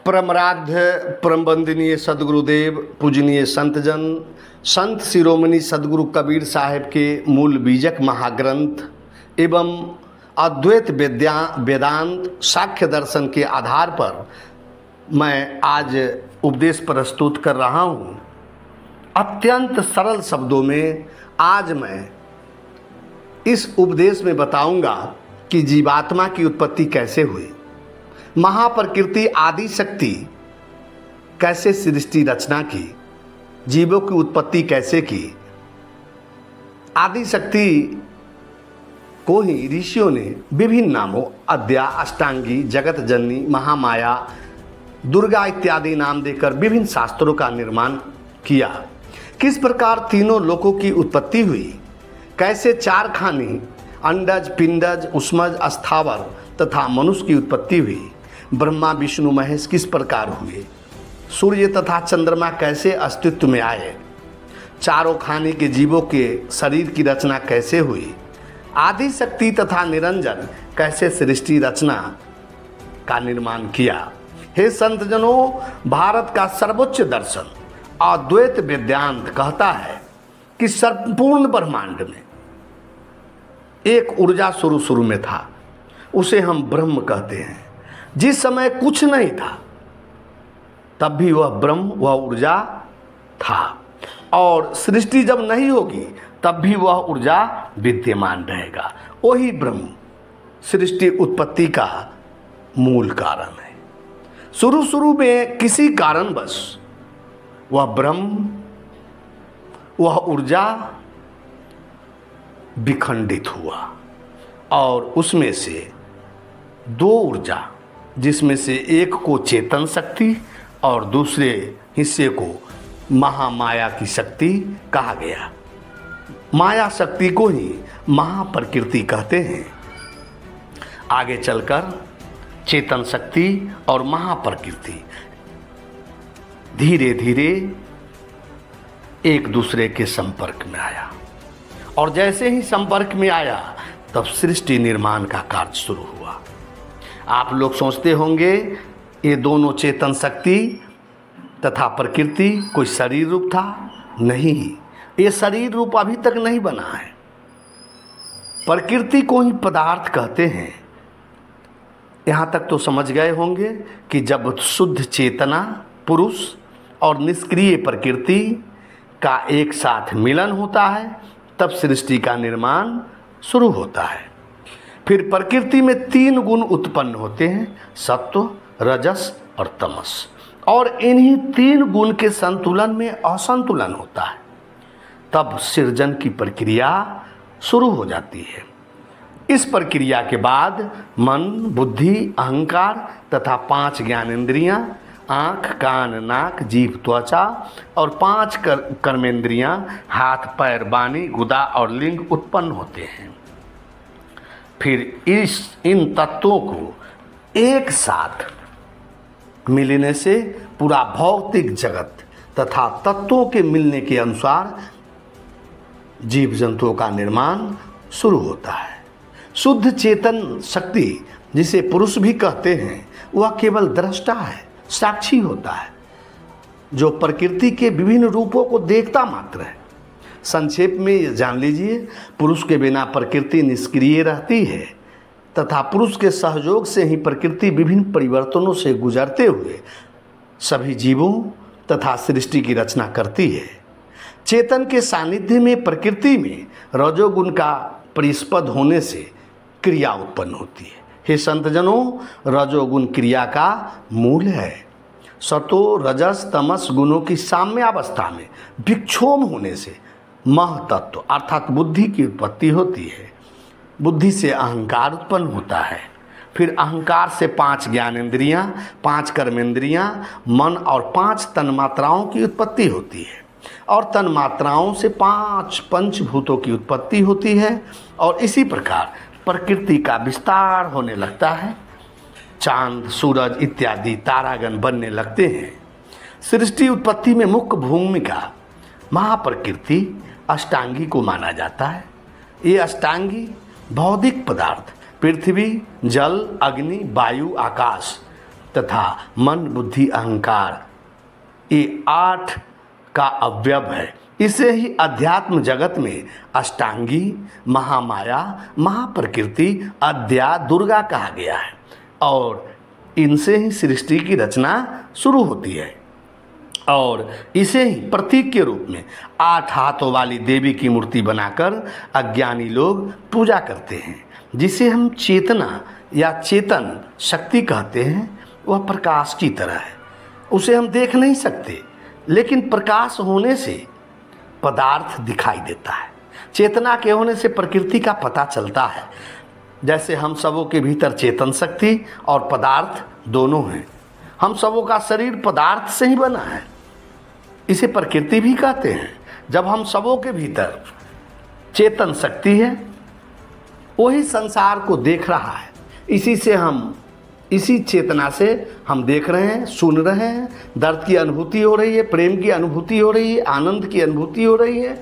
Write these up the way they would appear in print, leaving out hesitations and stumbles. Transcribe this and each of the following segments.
परमराध्य परम वंदनीय सदगुरुदेव पूजनीय संतजन संत शिरोमणि सदगुरु कबीर साहिब के मूल बीजक महाग्रंथ एवं अद्वैत वेदांत साख्य दर्शन के आधार पर मैं आज उपदेश प्रस्तुत कर रहा हूँ। अत्यंत सरल शब्दों में आज मैं इस उपदेश में बताऊंगा कि जीवात्मा की उत्पत्ति कैसे हुई, महाप्रकृति आदि शक्ति कैसे सृष्टि रचना की, जीवों की उत्पत्ति कैसे की। आदि शक्ति को ही ऋषियों ने विभिन्न नामों अद्या, अष्टांगी, जगत जननी, महामाया, दुर्गा इत्यादि नाम देकर विभिन्न शास्त्रों का निर्माण किया। किस प्रकार तीनों लोकों की उत्पत्ति हुई, कैसे चार खानी अंडज, पिंडज, उष्मज, स्थावर तथा मनुष्य की उत्पत्ति हुई, ब्रह्मा विष्णु महेश किस प्रकार हुए, सूर्य तथा चंद्रमा कैसे अस्तित्व में आए, चारों खाने के जीवों के शरीर की रचना कैसे हुई, आदि शक्ति तथा निरंजन कैसे सृष्टि रचना का निर्माण किया। हे संतजनों, भारत का सर्वोच्च दर्शन अद्वैत वेदांत कहता है कि संपूर्ण ब्रह्मांड में एक ऊर्जा शुरू में था, उसे हम ब्रह्म कहते हैं। जिस समय कुछ नहीं था तब भी वह ब्रह्म, वह ऊर्जा था, और सृष्टि जब नहीं होगी तब भी वह ऊर्जा विद्यमान रहेगा। वही ब्रह्म सृष्टि उत्पत्ति का मूल कारण है। शुरू में किसी कारणवश वह ब्रह्म, वह ऊर्जा विखंडित हुआ और उसमें से दो ऊर्जा, जिसमें से एक को चेतन शक्ति और दूसरे हिस्से को महामाया की शक्ति कहा गया। माया शक्ति को ही महाप्रकृति कहते हैं। आगे चलकर चेतन शक्ति और महाप्रकृति धीरे धीरे एक दूसरे के संपर्क में आया, और जैसे ही संपर्क में आया तब सृष्टि निर्माण का कार्य शुरू हुआ। आप लोग सोचते होंगे ये दोनों चेतन शक्ति तथा प्रकृति कोई शरीर रूप था। नहीं, ये शरीर रूप अभी तक नहीं बना है। प्रकृति को ही पदार्थ कहते हैं। यहाँ तक तो समझ गए होंगे कि जब शुद्ध चेतना पुरुष और निष्क्रिय प्रकृति का एक साथ मिलन होता है तब सृष्टि का निर्माण शुरू होता है। फिर प्रकृति में तीन गुण उत्पन्न होते हैं, सत्व, रजस और तमस, और इन्हीं तीन गुण के संतुलन में असंतुलन होता है, तब सृजन की प्रक्रिया शुरू हो जाती है। इस प्रक्रिया के बाद मन, बुद्धि, अहंकार तथा 5 ज्ञानेंद्रियां, आँख, कान, नाक, जीभ, त्वचा और 5 कर्मेंद्रियां, हाथ, पैर, वाणी, गुदा और लिंग उत्पन्न होते हैं। फिर इन तत्वों को एक साथ मिलने से पूरा भौतिक जगत तथा तत्वों के मिलने के अनुसार जीव जंतुओं का निर्माण शुरू होता है। शुद्ध चेतन शक्ति, जिसे पुरुष भी कहते हैं, वह केवल दृष्टा है, साक्षी होता है, जो प्रकृति के विभिन्न रूपों को देखता मात्र है। संक्षेप में ये जान लीजिए, पुरुष के बिना प्रकृति निष्क्रिय रहती है तथा पुरुष के सहयोग से ही प्रकृति विभिन्न परिवर्तनों से गुजरते हुए सभी जीवों तथा सृष्टि की रचना करती है। चेतन के सानिध्य में प्रकृति में रजोगुण का परिस्पद होने से क्रिया उत्पन्न होती है। हे संतजनों, रजोगुण क्रिया का मूल है। सतो, रजस, तमस गुणों की साम्यावस्था में विक्षोभ होने से मह तत्व अर्थात बुद्धि की उत्पत्ति होती है। बुद्धि से अहंकार उत्पन्न होता है। फिर अहंकार से 5 ज्ञानेंद्रियां, 5 कर्मेंद्रियां, मन और 5 तन्मात्राओं की उत्पत्ति होती है, और तन्मात्राओं से 5 पंचभूतों की उत्पत्ति होती है, और इसी प्रकार प्रकृति का विस्तार होने लगता है। चांद, सूरज इत्यादि तारागण बनने लगते हैं। सृष्टि उत्पत्ति में मुख्य भूमिका महाप्रकृति अष्टांगी को माना जाता है। ये अष्टांगी भौतिक पदार्थ पृथ्वी, जल, अग्नि, वायु, आकाश तथा मन बुद्धि अहंकार, ये 8 का अवयव है। इसे ही अध्यात्म जगत में अष्टांगी, महामाया, महाप्रकृति, अद्या, दुर्गा कहा गया है और इनसे ही सृष्टि की रचना शुरू होती है और इसे ही प्रतीक के रूप में 8 हाथों वाली देवी की मूर्ति बनाकर अज्ञानी लोग पूजा करते हैं। जिसे हम चेतना या चेतन शक्ति कहते हैं, वह प्रकाश की तरह है। उसे हम देख नहीं सकते, लेकिन प्रकाश होने से पदार्थ दिखाई देता है। चेतना के होने से प्रकृति का पता चलता है। जैसे हम सबों के भीतर चेतन शक्ति और पदार्थ दोनों हैं। हम सबों का शरीर पदार्थ से ही बना है, इसे प्रकृति भी कहते हैं। जब हम सबों के भीतर चेतन शक्ति है, वही संसार को देख रहा है। इसी चेतना से हम देख रहे हैं, सुन रहे हैं, दर्द की अनुभूति हो रही है, प्रेम की अनुभूति हो रही है, आनंद की अनुभूति हो रही है।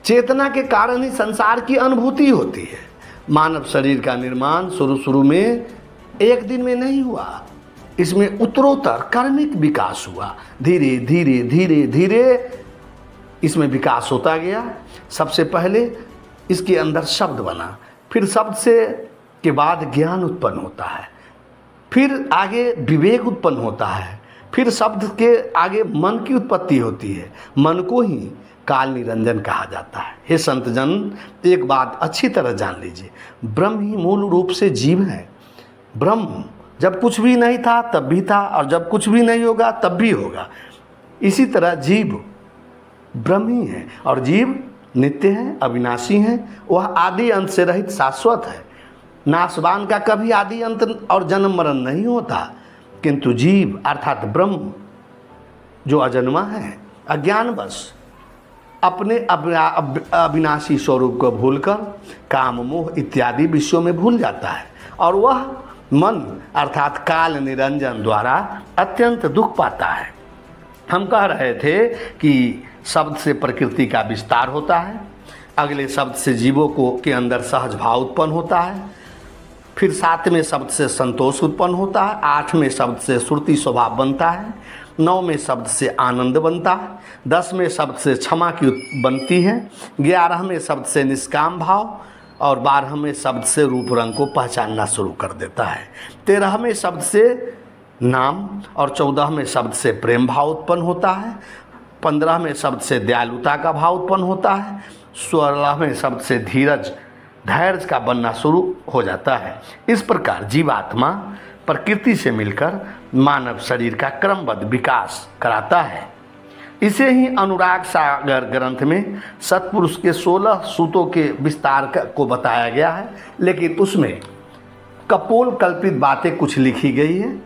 चेतना के कारण ही संसार की अनुभूति होती है। मानव शरीर का निर्माण शुरू में एक दिन में नहीं हुआ, इसमें उत्तरोत्तर कर्मिक विकास हुआ। धीरे धीरे धीरे धीरे इसमें विकास होता गया। सबसे पहले इसके अंदर शब्द बना, फिर शब्द से के बाद ज्ञान उत्पन्न होता है, फिर आगे विवेक उत्पन्न होता है, फिर शब्द के आगे मन की उत्पत्ति होती है। मन को ही काल निरंजन कहा जाता है। हे संतजन, एक बात अच्छी तरह जान लीजिए, ब्रह्म ही मूल रूप से जीव है। ब्रह्म जब कुछ भी नहीं था तब भी था, और जब कुछ भी नहीं होगा तब भी होगा। इसी तरह जीव ब्रह्म ही है और जीव नित्य है, अविनाशी है। वह आदि अंत से रहित शाश्वत है। नाशवान का कभी आदि अंत और जन्म मरण नहीं होता, किंतु जीव अर्थात ब्रह्म जो अजन्मा है, अज्ञानवश अपने अविनाशी स्वरूप को भूलकर काम मोह इत्यादि विषयों में भूल जाता है और वह मन अर्थात काल निरंजन द्वारा अत्यंत दुख पाता है। हम कह रहे थे कि शब्द से प्रकृति का विस्तार होता है, अगले शब्द से जीवों के अंदर सहज भाव उत्पन्न होता है, फिर 7वें शब्द से संतोष उत्पन्न होता है, 8वें शब्द से श्रुति स्वभाव बनता है, 9वें शब्द से आनंद बनता है, 10वें शब्द से क्षमा की बनती है, 11वें शब्द से निष्काम भाव और 12वें शब्द से रूप रंग को पहचानना शुरू कर देता है, 13वें शब्द से नाम और 14वें शब्द से प्रेम भाव उत्पन्न होता है, 15वें शब्द से दयालुता का भाव उत्पन्न होता है, 16वें शब्द से धीरज धैर्य का बनना शुरू हो जाता है। इस प्रकार जीवात्मा प्रकृति से मिलकर मानव शरीर का क्रमबद्ध विकास कराता है। इसे ही अनुराग सागर ग्रंथ में सत्पुरुष के 16 सूतों के विस्तार को बताया गया है, लेकिन उसमें कपोल कल्पित बातें कुछ लिखी गई है।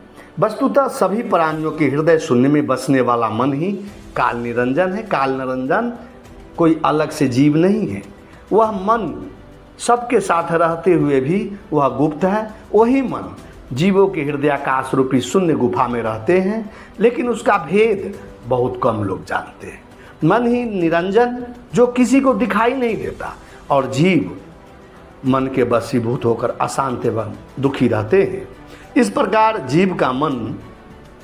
वस्तुतः सभी प्राणियों के हृदय शून्य में बसने वाला मन ही काल निरंजन है। काल निरंजन कोई अलग से जीव नहीं है, वह मन सबके साथ रहते हुए भी वह गुप्त है। वही मन जीवों के हृदयाकाश रूपी शून्य गुफा में रहते हैं, लेकिन उसका भेद बहुत कम लोग जानते हैं। मन ही निरंजन जो किसी को दिखाई नहीं देता और जीव मन के वशीभूत होकर अशांत एवं दुखी रहते हैं। इस प्रकार जीव का मन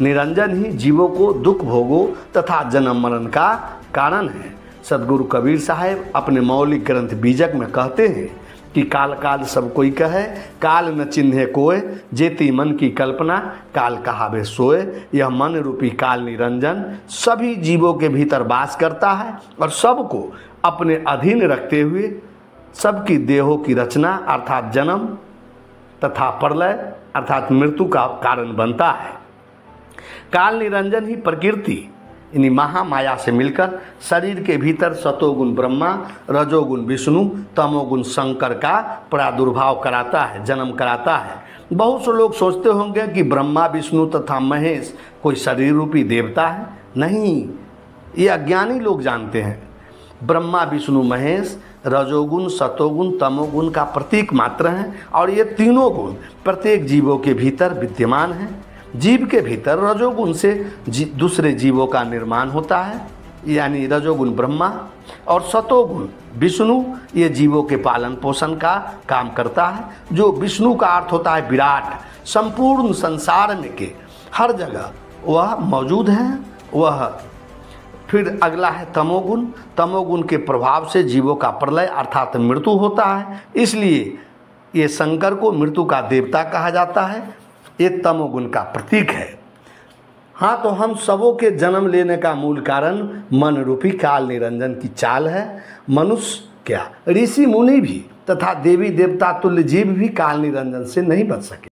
निरंजन ही जीवों को दुख भोगों तथा जन्म मरण का कारण है। सदगुरु कबीर साहब अपने मौलिक ग्रंथ बीजक में कहते हैं कि काल काल सब कोई कहे, काल न चिन्हे कोय, जेती मन की कल्पना, काल कहावे सोए। यह मन रूपी काल निरंजन सभी जीवों के भीतर वास करता है और सबको अपने अधीन रखते हुए सबकी देहों की रचना अर्थात जन्म तथा प्रलय अर्थात मृत्यु का कारण बनता है। काल निरंजन ही प्रकृति यानी महामाया से मिलकर शरीर के भीतर सतोगुण ब्रह्मा, रजोगुण विष्णु, तमोगुण शंकर का प्रादुर्भाव कराता है, जन्म कराता है। बहुत से लोग सोचते होंगे कि ब्रह्मा विष्णु तथा महेश कोई शरीर रूपी देवता है। नहीं, ये अज्ञानी लोग जानते हैं। ब्रह्मा विष्णु महेश रजोगुण सतोगुण तमोगुण का प्रतीक मात्र हैं और ये तीनों गुण प्रत्येक जीवों के भीतर विद्यमान हैं। जीव के भीतर रजोगुण से दूसरे जीवों का निर्माण होता है यानी रजोगुण ब्रह्मा और सतोगुण विष्णु, ये जीवों के पालन पोषण का काम करता है। जो विष्णु का अर्थ होता है विराट, संपूर्ण संसार में के हर जगह वह मौजूद है वह। फिर अगला है तमोगुण। तमोगुण के प्रभाव से जीवों का प्रलय अर्थात मृत्यु होता है, इसलिए ये शंकर को मृत्यु का देवता कहा जाता है। ये तमोगुण का प्रतीक है। हाँ, तो हम सबों के जन्म लेने का मूल कारण मन रूपी काल निरंजन की चाल है। मनुष्य क्या, ऋषि मुनि भी तथा देवी देवता तुल्य जीव भी काल निरंजन से नहीं बच सके।